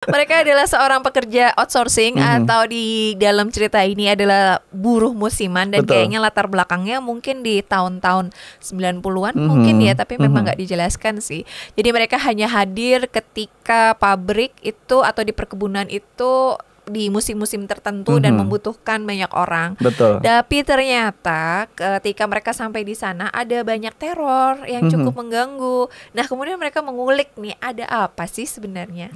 Mereka adalah seorang pekerja outsourcing atau di dalam cerita ini adalah buruh musiman dan Betul. kayaknya latar belakangnya mungkin di tahun-tahun 90-an mungkin ya, tapi memang nggak dijelaskan sih. Jadi mereka hanya hadir ketika pabrik itu atau di perkebunan itu di musim-musim tertentu dan membutuhkan banyak orang. Betul. Tapi ternyata ketika mereka sampai di sana ada banyak teror yang cukup mengganggu. Nah, kemudian mereka mengulik nih, ada apa sih sebenarnya?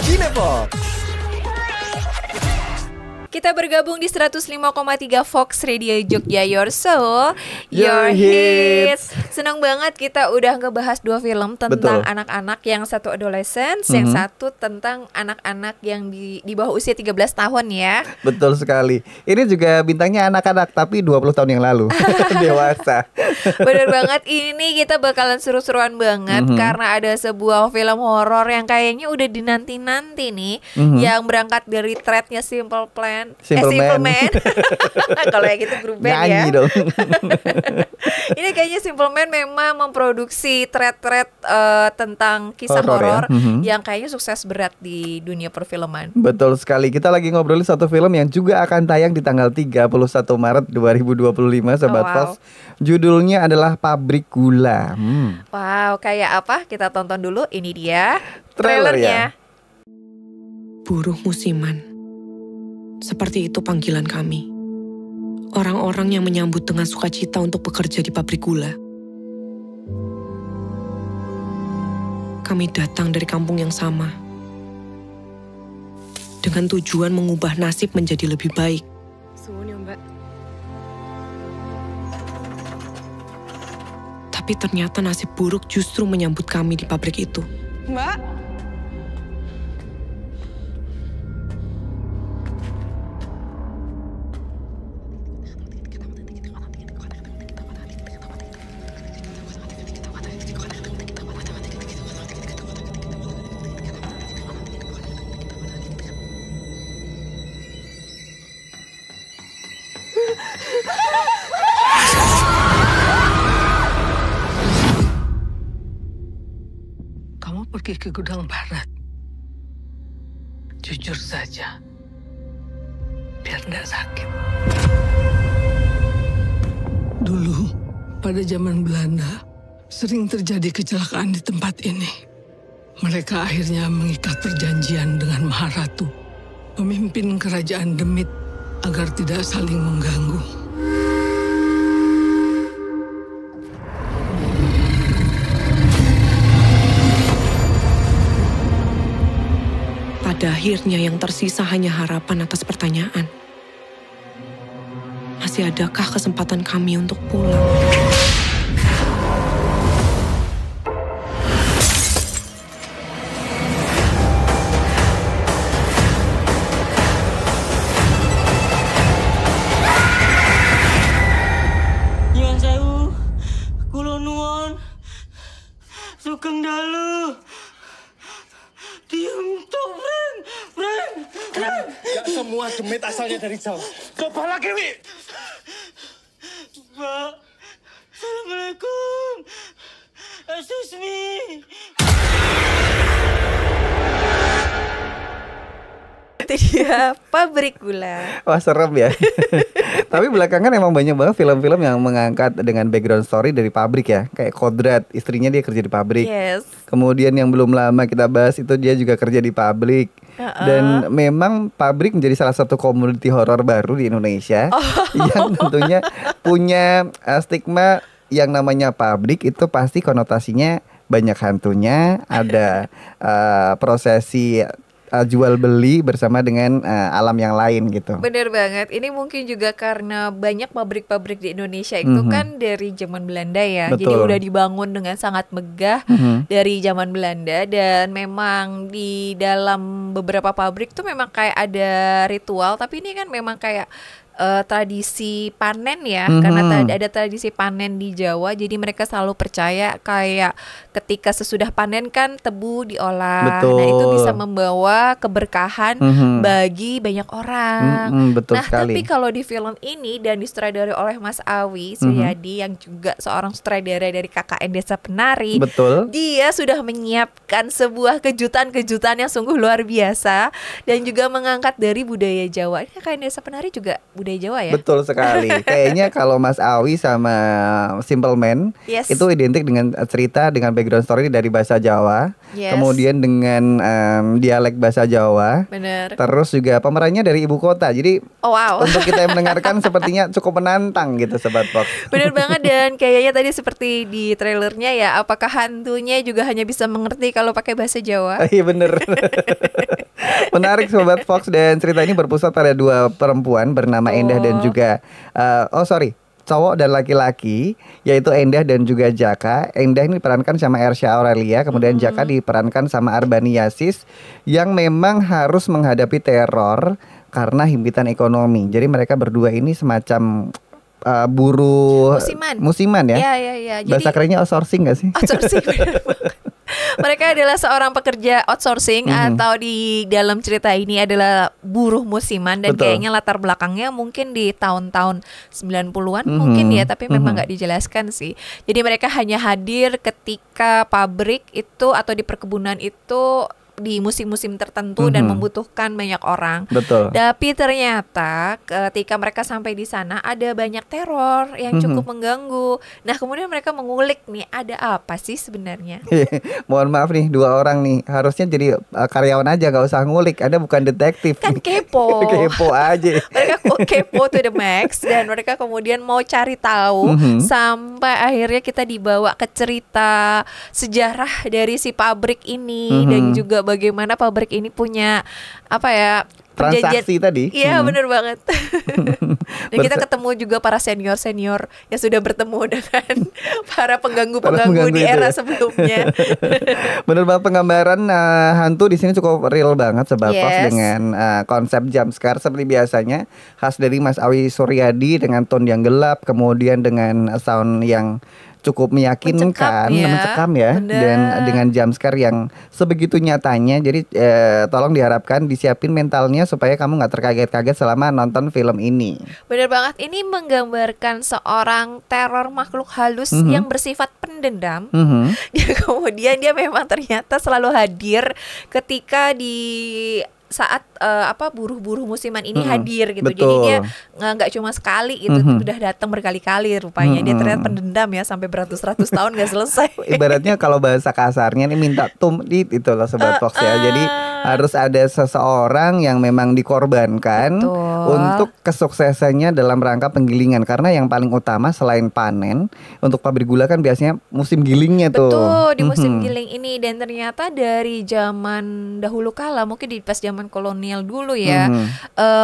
Cinepox. Kita bergabung di 105,3 Fox Radio Jogja, Your Soul, Your Your Hits. Hits. Senang banget kita udah ngebahas 2 film tentang Betul. anak-anak, yang satu adolescence, yang satu tentang anak-anak yang di bawah usia 13 tahun ya. Betul sekali. Ini juga bintangnya anak-anak tapi 20 tahun yang lalu. Dewasa. Bener banget, ini kita bakalan seru-seruan banget karena ada sebuah film horor yang kayaknya udah dinanti-nanti nih, yang berangkat dari threadnya Simple Plan. Simple Man. Kalau yang gitu grup band ya. Nyanyi dong. Ini kayaknya Simple Man memang memproduksi thread-thread tentang kisah Horor ya. horor yang kayaknya sukses berat di dunia perfilman. Betul sekali. Kita lagi ngobrolin satu film yang juga akan tayang di tanggal 31 Maret 2025, Sobat Wow. Fox. Judulnya adalah Pabrik Gula. Wow, kayak apa? Kita tonton dulu. Ini dia Trailernya. Buruh musiman. Seperti itu panggilan kami. Orang-orang yang menyambut dengan sukacita untuk bekerja di pabrik gula. Kami datang dari kampung yang sama. Dengan tujuan mengubah nasib menjadi lebih baik. Suwun ya, Mbak. Tapi ternyata nasib buruk justru menyambut kami di pabrik itu. Mbak, kamu pergi ke gudang barat. Jujur saja, biar nggak sakit. Dulu, pada zaman Belanda, sering terjadi kecelakaan di tempat ini. Mereka akhirnya mengikat perjanjian dengan Maharatu, pemimpin kerajaan Demit, agar tidak saling mengganggu. Pada akhirnya yang tersisa hanya harapan atas pertanyaan. Masih adakah kesempatan kami untuk pulang? Nyuwun sewu, kula nuwun. Sugeng dalu. Diam tok, Bren. Gak semua demit asalnya dari Jawa. Coba lagi, Wi. Mbak, Assalamualaikum. Susmi. Itu dia Pabrik Gula. Wah, serem ya. Tapi belakangan emang banyak banget film-film yang mengangkat dengan background story dari pabrik ya. Kayak Kodrat, istrinya dia kerja di pabrik. Yes. Kemudian yang belum lama kita bahas itu dia juga kerja di pabrik. Dan memang pabrik menjadi salah satu komoditi horor baru di Indonesia yang tentunya punya stigma yang namanya pabrik itu pasti konotasinya banyak hantunya, ada prosesi jual beli bersama dengan alam yang lain gitu. Bener banget. Ini mungkin juga karena banyak pabrik-pabrik di Indonesia itu kan dari zaman Belanda ya. Betul. Jadi udah dibangun dengan sangat megah dari zaman Belanda. Dan memang di dalam beberapa pabrik tuh memang kayak ada ritual. Tapi ini kan memang kayak tradisi panen ya, karena ada tradisi panen di Jawa, jadi mereka selalu percaya kayak ketika sesudah panen kan tebu diolah. Betul. Nah itu bisa membawa keberkahan bagi banyak orang. Betul Nah sekali. tapi kalau di film ini dan disutradarai oleh Mas Awi Suryadi yang juga seorang sutradara dari KKN Desa Penari, Betul. dia sudah menyiapkan sebuah kejutan-kejutan yang sungguh luar biasa dan juga mengangkat dari budaya Jawa. Ini KKN Desa Penari juga budaya Jawa ya? Betul sekali. Kayaknya kalau Mas Awi sama Simple Man Yes. itu identik dengan cerita dengan background story dari bahasa Jawa, Yes. kemudian dengan dialek bahasa Jawa. Bener. Terus juga pemerannya dari ibu kota. Jadi Oh wow. untuk kita yang mendengarkan sepertinya cukup menantang gitu Sobat Fox. Bener banget, dan kayaknya tadi seperti di trailernya ya, apakah hantunya juga hanya bisa mengerti kalau pakai bahasa Jawa? Iya bener. Menarik Sobat Fox, dan cerita ini berpusat pada dua perempuan bernama Endah dan juga cowok dan laki-laki, yaitu Endah dan juga Jaka. Endah ini diperankan sama Ersha Aurelia, kemudian Jaka diperankan sama Arbani Yasis, yang memang harus menghadapi teror karena himpitan ekonomi. Jadi mereka berdua ini semacam buruh musiman ya. Iya. Bahasa kerennya outsourcing gak sih? Outsourcing, bener banget. Mereka adalah seorang pekerja outsourcing atau di dalam cerita ini adalah buruh musiman, dan Betul. kayaknya latar belakangnya mungkin di tahun-tahun 90-an mungkin ya, tapi memang nggak dijelaskan sih. Jadi mereka hanya hadir ketika pabrik itu atau di perkebunan itu di musim-musim tertentu dan membutuhkan banyak orang. Betul. Tapi ternyata ketika mereka sampai di sana ada banyak teror yang cukup mengganggu. Nah, kemudian mereka mengulik nih, ada apa sih sebenarnya? Mohon maaf nih, dua orang nih harusnya jadi karyawan aja, gak usah ngulik. Anda bukan detektif. Kan kepo. Kepo aja. Mereka kepo to the max, dan mereka kemudian mau cari tahu sampai akhirnya kita dibawa ke cerita sejarah dari si pabrik ini dan juga bagaimana pabrik ini punya apa ya, transaksi tadi. Iya benar banget. Dan kita ketemu juga para senior yang sudah bertemu dengan para pengganggu di era sebelumnya. Bener banget, penggambaran hantu di sini cukup real banget Sobat Fox, dengan konsep jumpscare seperti biasanya khas dari Mas Awi Suryadi, dengan tone yang gelap, kemudian dengan sound yang cukup meyakinkan, mencekam ya, dan dengan jumpscare yang sebegitu nyatanya. Jadi tolong diharapkan disiapin mentalnya supaya kamu nggak terkaget-kaget selama nonton film ini. Bener banget, ini menggambarkan seorang teror makhluk halus yang bersifat pendendam. Kemudian dia memang ternyata selalu hadir ketika di saat buruh-buruh musiman ini hadir gitu. Betul. Jadi dia nggak cuma sekali gitu, sudah datang berkali-kali rupanya. Dia ternyata pendendam ya, sampai beratus-ratus tahun nggak selesai. Ibaratnya kalau bahasa kasarnya ini minta tumdit itu loh Sobat Fox ya. Jadi harus ada seseorang yang memang dikorbankan untuk kesuksesannya dalam rangka penggilingan. Karena yang paling utama selain panen, untuk pabrik gula kan biasanya musim gilingnya tuh. Betul, di musim giling ini. Dan ternyata dari zaman dahulu kala, mungkin di pas zaman kolonial dulu ya,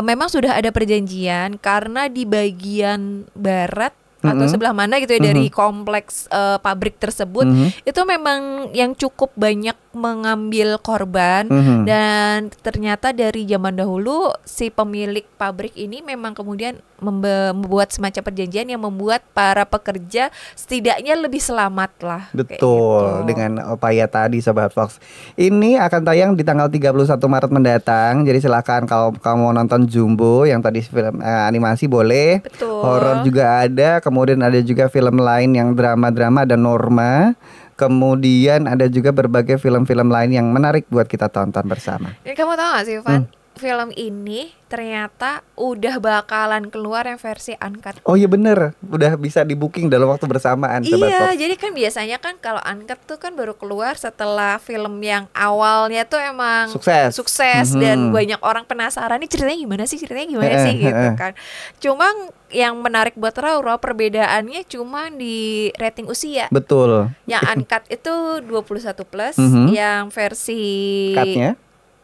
memang sudah ada perjanjian, karena di bagian barat atau sebelah mana gitu ya dari kompleks pabrik tersebut itu memang yang cukup banyak mengambil korban. Dan ternyata dari zaman dahulu si pemilik pabrik ini memang kemudian membuat semacam perjanjian yang membuat para pekerja setidaknya lebih selamat lah. Betul, dengan upaya tadi Sobat Fox. Ini akan tayang di tanggal 31 Maret mendatang. Jadi silakan kalau kamu mau nonton Jumbo yang tadi film animasi boleh. Betul. Horor juga ada. Kemudian ada juga film lain yang drama-drama, ada Norma. Kemudian ada juga berbagai film-film lain yang menarik buat kita tonton bersama. Dan kamu tahu gak sih Van, film ini ternyata udah bakalan keluar yang versi uncut. Oh iya bener, udah bisa di booking dalam waktu bersamaan Sobat Fox. Iya, jadi kan biasanya kan kalau uncut tuh kan baru keluar setelah film yang awalnya tuh emang sukses dan banyak orang penasaran nih ceritanya gimana sih gitu kan. Cuma yang menarik buat Raura perbedaannya cuma di rating usia. Betul. Yang uncut itu 21 plus, yang versi Cut-nya?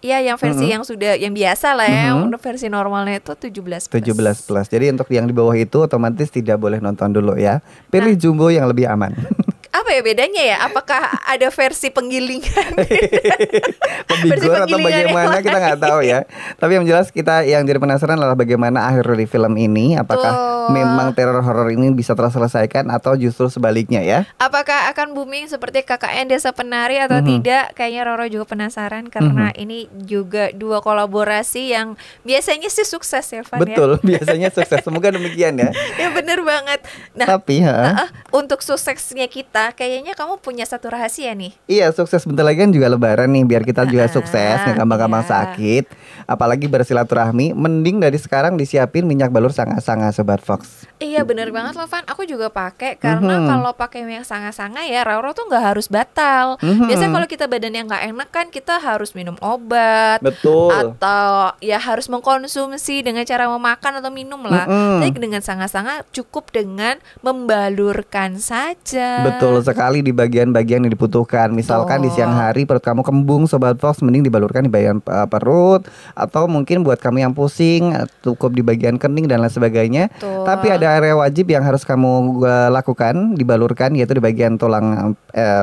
Iya, yang versi yang sudah yang biasa lah ya, untuk versi normalnya itu 17 plus. 17 plus. Jadi untuk yang di bawah itu otomatis tidak boleh nonton dulu ya. Pilih Jumbo yang lebih aman. Apa ya bedanya ya? Apakah ada versi penggilingan? Versi Pembigor atau penggilingan yang bagaimana kita nggak tahu ya. Tapi yang jelas kita yang jadi penasaran adalah bagaimana akhir dari film ini. Apakah memang teror horor ini bisa terselesaikan atau justru sebaliknya ya? Apakah akan booming seperti KKN Desa Penari atau tidak? Kayaknya Roro juga penasaran karena ini juga dua kolaborasi yang biasanya sih sukses ya, Van. Betul, biasanya sukses. Semoga demikian ya. Ya bener banget. Nah, Tapi untuk suksesnya kita, kayaknya kamu punya satu rahasia nih. iya, sukses bentar lagi kan juga lebaran nih. Biar kita juga sukses, nggak gampang-gampang iya. sakit. Apalagi bersilaturahmi. Mending dari sekarang disiapin minyak balur sanga-sanga Sobat Fox. Iya bener banget loh, Van. Aku juga pakai karena kalau pakai minyak sanga-sanga ya Roro tuh nggak harus batal. Biasanya kalau kita badannya nggak enak kan kita harus minum obat. Betul. Atau ya harus mengkonsumsi dengan cara memakan atau minum lah. Tapi dengan sanga-sanga cukup dengan membalurkan saja. Betul sekali di bagian-bagian yang dibutuhkan. Misalkan di siang hari perut kamu kembung Sobat Fox, mending dibalurkan di bagian perut. Atau mungkin buat kamu yang pusing, cukup di bagian kening dan lain sebagainya. Betul. Tapi ada area wajib yang harus kamu lakukan, dibalurkan, yaitu di bagian tulang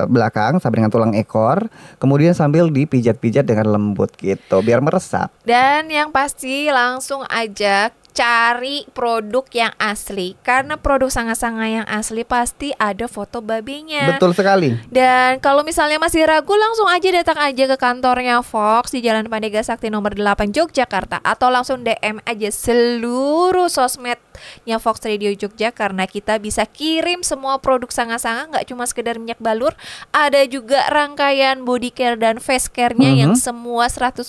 belakang sampai dengan tulang ekor. Kemudian sambil dipijat-pijat dengan lembut gitu, biar meresap. Dan yang pasti langsung aja cari produk yang asli. Karena produk sanga-sanga yang asli pasti ada foto babinya. Betul sekali. Dan kalau misalnya masih ragu, langsung aja datang aja ke kantornya Fox di Jalan Pandega Sakti nomor 8 Yogyakarta. Atau langsung DM aja seluruh sosmednya Fox Radio Jogja. Karena kita bisa kirim semua produk sanga-sanga, gak cuma sekedar minyak balur. Ada juga rangkaian body care dan face care-nya yang semua 100%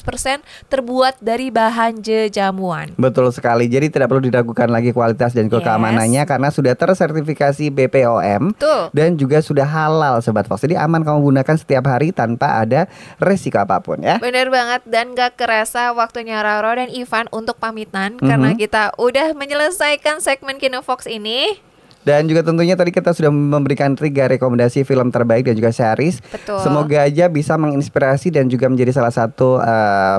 terbuat dari bahan jejamuan. Betul sekali. Jadi tidak perlu diragukan lagi kualitas dan keamanannya karena sudah tersertifikasi BPOM. Betul. Dan juga sudah halal Sobat Fox. Jadi aman kamu gunakan setiap hari tanpa ada resiko apapun ya. Bener banget. Dan gak kerasa waktunya Roro dan Ivan untuk pamitan karena kita udah menyelesaikan segmen Kino Fox ini. Dan juga tentunya tadi kita sudah memberikan 3 rekomendasi film terbaik dan juga series. Betul. Semoga aja bisa menginspirasi dan juga menjadi salah satu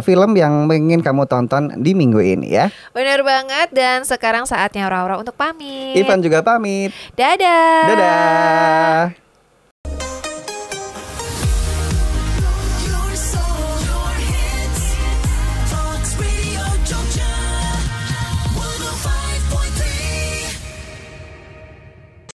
film yang ingin kamu tonton di minggu ini ya. Bener banget. Dan sekarang saatnya Roro untuk pamit. Ivan juga pamit. Dadah. Dadah.